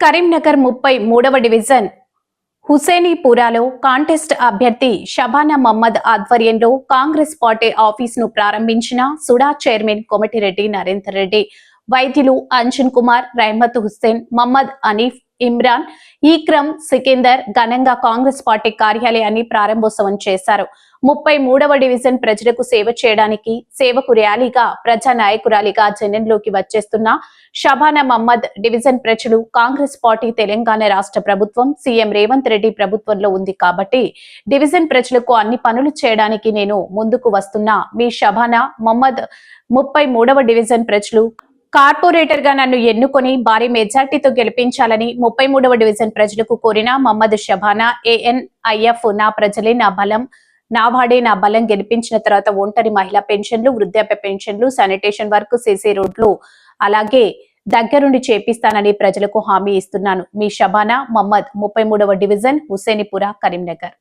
Karimnagar 33వ division హుసేనీపురాలో contest అభ్యర్థి షబానా మహమ్మద్ ఆధ్వర్యంలో Congress party ఆఫీసును ప్రారంభించిన సుడా చైర్మన్ కోమటిరెడ్డి నరేందర్ రెడ్డి, వైద్యులు అంజన్ కుమార్, రహమత్ హుస్సేన్, మహమ్మద్ అనీఫ్, ఇమ్రాన్, ఈక్రమ్, సికిందర్ ఘనంగా కాంగ్రెస్ పార్టీ కార్యాలయాన్ని ప్రారంభోత్సవం చేశారు. 33వ డివిజన్ ప్రజలకు సేవ చేయడానికి సేవకు ర్యాలీగా ప్రజా నాయకురాలిగా జనంలోకి వచ్చేస్తున్న షబానా మహమ్మద్ డివిజన్ ప్రజలు కాంగ్రెస్ పార్టీ తెలంగాణ రాష్ట్ర ప్రభుత్వం సీఎం రేవంత్ రెడ్డి ప్రభుత్వంలో ఉంది కాబట్టి డివిజన్ ప్రజలకు అన్ని పనులు చేయడానికి నేను ముందుకు వస్తున్నా మీ షబానా మహమ్మద్ 33వ డివిజన్ ప్రజలు కార్పొరేటర్ గా నన్ను ఎన్నుకొని భారీ మెజార్టీతో గెలిపించాలని 33వ డివిజన్ ప్రజలకు కోరిన మహమ్మద్ షబానా ఏఎన్ఐఎఫ్ నా ప్రజలే నా బలం, నా వాడే నా బలం, గెలిపించిన తర్వాత ఒంటరి మహిళా పెన్షన్లు, వృద్ధాప్య పెన్షన్లు, శానిటేషన్ వర్క్, సీసీ రోడ్లు అలాగే దగ్గరుండి చేపిస్తానని ప్రజలకు హామీ ఇస్తున్నాను. మీ షబానా మహమ్మద్ 33వ డివిజన్ హుసేనీపురా, కరీంనగర్.